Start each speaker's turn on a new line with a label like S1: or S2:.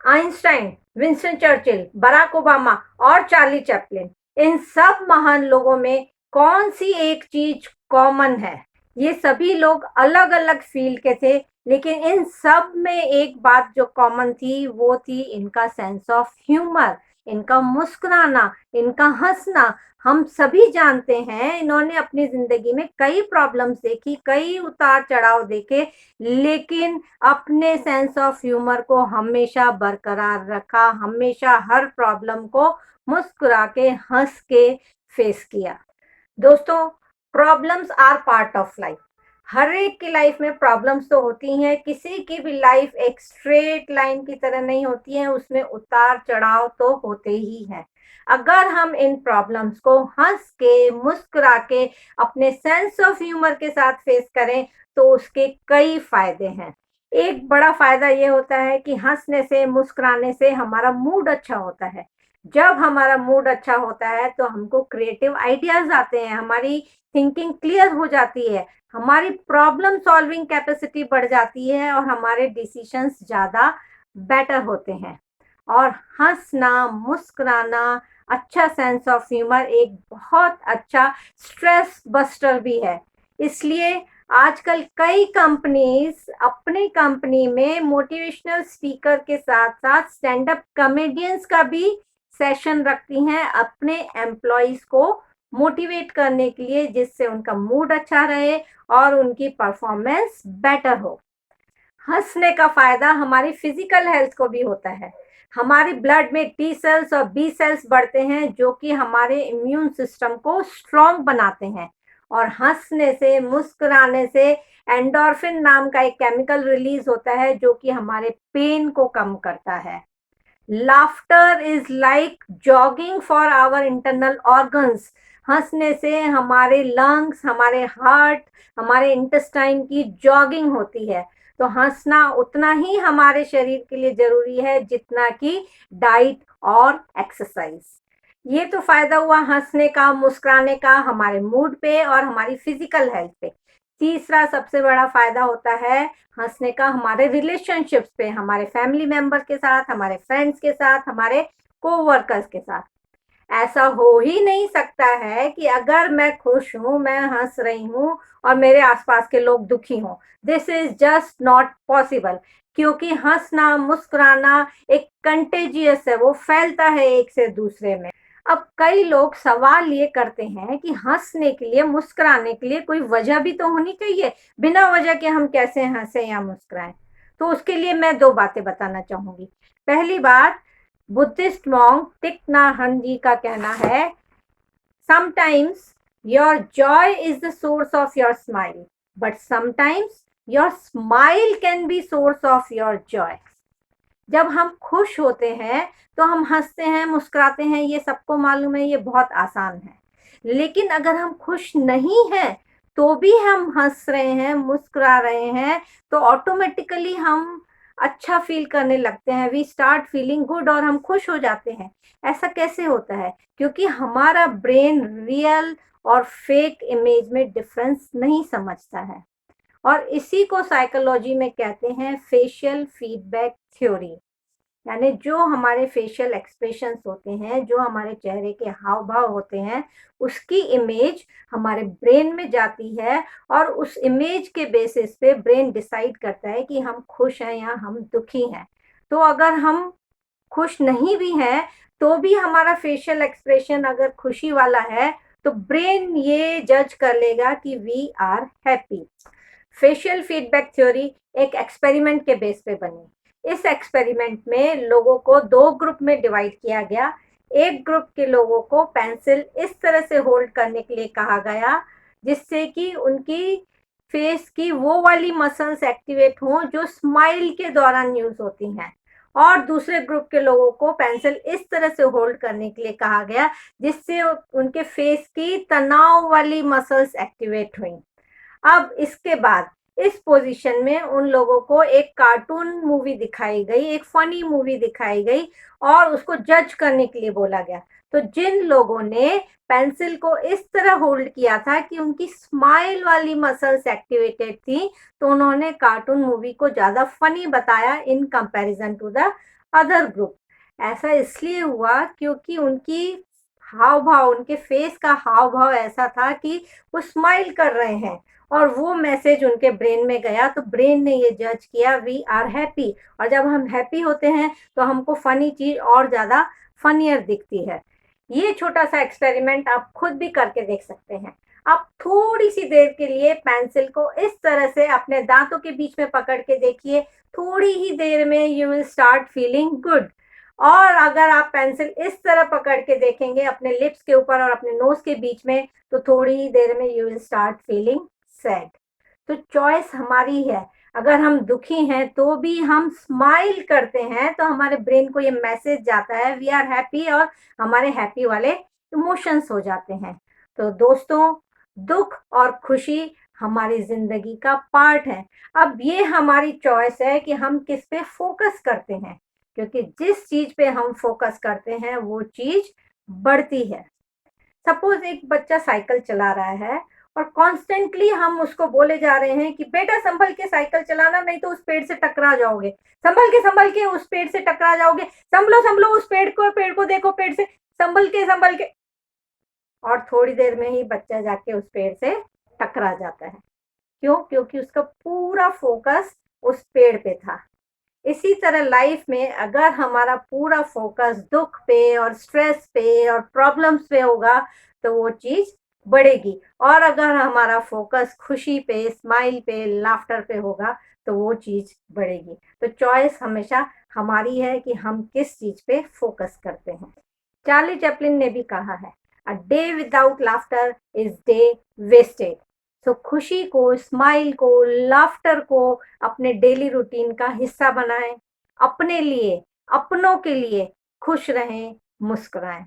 S1: Einstein, Winston Churchill, Barack Obama और Charlie Chaplin, इन सब महान लोगों में कौन सी एक चीज कॉमन है? ये सभी लोग अलग अलग फील्ड के थे, लेकिन इन सब में एक बात जो कॉमन थी वो थी इनका सेंस ऑफ ह्यूमर, इनका मुस्कुराना, इनका हंसना। हम सभी जानते हैं इन्होंने अपनी जिंदगी में कई प्रॉब्लम्स देखी, कई उतार चढ़ाव देखे, लेकिन अपने सेंस ऑफ ह्यूमर को हमेशा बरकरार रखा, हमेशा हर प्रॉब्लम को मुस्कुरा के हंस के फेस किया। दोस्तों, problems are part of life. हर एक की लाइफ में प्रॉब्लम्स तो होती हैं, किसी की भी लाइफ एक स्ट्रेट लाइन की तरह नहीं होती है, उसमें उतार चढ़ाव तो होते ही हैं। अगर हम इन प्रॉब्लम्स को हंस के, मुस्कुरा के, अपने सेंस ऑफ ह्यूमर के साथ फेस करें तो उसके कई फायदे हैं। एक बड़ा फायदा ये होता है कि हंसने से, मुस्कुराने से हमारा मूड अच्छा होता है। जब हमारा मूड अच्छा होता है तो हमको क्रिएटिव आइडियाज आते हैं, हमारी थिंकिंग क्लियर हो जाती है, हमारी प्रॉब्लम सॉल्विंग कैपेसिटी बढ़ जाती है और हमारे डिसीजंस ज़्यादा बेटर होते हैं। और हंसना, मुस्कुराना, अच्छा सेंस ऑफ ह्यूमर एक बहुत अच्छा स्ट्रेस बस्टर भी है। इसलिए आजकल कई कंपनीज अपनी कंपनी में मोटिवेशनल स्पीकर के साथ साथ स्टैंड अप कॉमेडियंस का भी सेशन रखती हैं अपने एम्प्लॉयज को मोटिवेट करने के लिए, जिससे उनका मूड अच्छा रहे और उनकी परफॉर्मेंस बेटर हो। हंसने का फायदा हमारी फिजिकल हेल्थ को भी होता है। हमारी ब्लड में टी सेल्स और बी सेल्स बढ़ते हैं जो कि हमारे इम्यून सिस्टम को स्ट्रॉन्ग बनाते हैं। और हंसने से, मुस्कुराने से एंडोर्फिन नाम का एक केमिकल रिलीज होता है जो कि हमारे पेन को कम करता है। Laughter is like jogging for our internal organs. हंसने से हमारे लंग्स, हमारे हार्ट, हमारे इंटेस्टाइन की जॉगिंग होती है। तो हंसना उतना ही हमारे शरीर के लिए जरूरी है जितना कि डाइट और एक्सरसाइज। ये तो फायदा हुआ हंसने का, मुस्कुराने का हमारे मूड पे और हमारी फिजिकल हेल्थ पे। तीसरा सबसे बड़ा फायदा होता है हंसने का हमारे रिलेशनशिप्स पे, हमारे फैमिली मेंबर के साथ, हमारे फ्रेंड्स के साथ, हमारे कोवर्कर्स के साथ। ऐसा हो ही नहीं सकता है कि अगर मैं खुश हूं, मैं हंस रही हूं और मेरे आसपास के लोग दुखी हों। This is just not possible, क्योंकि हंसना, मुस्कुराना एक कंटेजियस है, वो फैलता है एक से दूसरे में। अब कई लोग सवाल ये करते हैं कि हंसने के लिए, मुस्कुराने के लिए कोई वजह भी तो होनी चाहिए, बिना वजह के हम कैसे हंसे या मुस्कुराएं? तो उसके लिए मैं दो बातें बताना चाहूंगी। पहली बात, बुद्धिस्ट मॉन्क थिक नhat हन जी का कहना है, sometimes your Joy is the source of your smile, but sometimes your smile can be source of your Joy. जब हम खुश होते हैं तो हम हंसते हैं, मुस्कुराते हैं, ये सबको मालूम है, ये बहुत आसान है। लेकिन अगर हम खुश नहीं हैं तो भी हम हंस रहे हैं, मुस्कुरा रहे हैं, तो ऑटोमेटिकली हम अच्छा फील करने लगते हैं, वी स्टार्ट फीलिंग गुड और हम खुश हो जाते हैं। ऐसा कैसे होता है? क्योंकि हमारा ब्रेन रियल और फेक इमेज में डिफरेंस नहीं समझता है। और इसी को साइकोलॉजी में कहते हैं फेशियल फीडबैक थ्योरी। यानी जो हमारे फेशियल एक्सप्रेशंस होते हैं, जो हमारे चेहरे के हाव भाव होते हैं, उसकी इमेज हमारे ब्रेन में जाती है और उस इमेज के बेसिस पे ब्रेन डिसाइड करता है कि हम खुश हैं या हम दुखी हैं। तो अगर हम खुश नहीं भी हैं तो भी हमारा फेशियल एक्सप्रेशन अगर खुशी वाला है तो ब्रेन ये जज कर लेगा कि we are happy. Facial feedback theory एक एक्सपेरिमेंट के बेस पे बनी। इस एक्सपेरिमेंट में लोगों को दो ग्रुप में डिवाइड किया गया। एक ग्रुप के लोगों को पेंसिल इस तरह से होल्ड करने के लिए कहा गया जिससे कि उनकी फेस की वो वाली मसल्स एक्टिवेट हों जो स्माइल के दौरान यूज होती हैं। और दूसरे ग्रुप के लोगों को पेंसिल इस तरह से होल्ड करने के लिए कहा गया जिससे उनके फेस की तनाव वाली मसल्स एक्टिवेट हुई। अब इसके बाद इस पोजीशन में उन लोगों को एक कार्टून मूवी दिखाई गई, एक फनी मूवी दिखाई गई और उसको जज करने के लिए बोला गया। तो जिन लोगों ने पेंसिल को इस तरह होल्ड किया था कि उनकी स्माइल वाली मसल्स एक्टिवेटेड थी, तो उन्होंने कार्टून मूवी को ज्यादा फनी बताया in comparison to the other group. ऐसा इसलिए हुआ क्योंकि उनकी हाव भाव, उनके फेस का हाव भाव ऐसा था कि वो स्माइल कर रहे हैं और वो मैसेज उनके ब्रेन में गया, तो ब्रेन ने ये जज किया वी आर हैप्पी, और जब हम हैप्पी होते हैं तो हमको फनी चीज और ज्यादा फनियर दिखती है। ये छोटा सा एक्सपेरिमेंट आप खुद भी करके देख सकते हैं। आप थोड़ी सी देर के लिए पेंसिल को इस तरह से अपने दांतों के बीच में पकड़ के देखिए, थोड़ी ही देर में you will start feeling good. और अगर आप पेंसिल इस तरह पकड़ के देखेंगे अपने लिप्स के ऊपर और अपने नोज के बीच में, तो थोड़ी ही देर में you will start feeling sad. तो चॉइस हमारी है। अगर हम दुखी हैं तो भी हम स्माइल करते हैं तो हमारे ब्रेन को ये मैसेज जाता है वी आर हैप्पी, और हमारे हैप्पी वाले इमोशंस हो जाते हैं। तो दोस्तों, दुख और खुशी हमारी जिंदगी का पार्ट है। अब ये हमारी चॉइस है कि हम किस पे फोकस करते हैं, क्योंकि जिस चीज पे हम फोकस करते हैं वो चीज बढ़ती है। सपोज एक बच्चा साइकिल चला रहा है और कॉन्स्टेंटली हम उसको बोले जा रहे हैं कि बेटा संभल के साइकिल चलाना, नहीं तो उस पेड़ से टकरा जाओगे, संभल के उस पेड़ से टकरा जाओगे, संभलो संभलो उस पेड़ को देखो, पेड़ से संभल के। और थोड़ी देर में ही बच्चा जाके उस पेड़ से टकरा जाता है। क्यों? क्योंकि उसका पूरा फोकस उस पेड़ पे था। इसी तरह लाइफ में अगर हमारा पूरा फोकस दुख पे और स्ट्रेस पे और प्रॉब्लम्स पे होगा तो वो चीज बढ़ेगी, और अगर हमारा फोकस खुशी पे, स्माइल पे, लाफ्टर पे होगा तो वो चीज बढ़ेगी। तो चॉइस हमेशा हमारी है कि हम किस चीज पे फोकस करते हैं। चार्ली चैपलिन ने भी कहा है, a day without laughter is day wasted. So खुशी को, स्माइल को, लाफ्टर को अपने डेली रूटीन का हिस्सा बनाएं। अपने लिए, अपनों के लिए खुश रहें, मुस्कुराएं।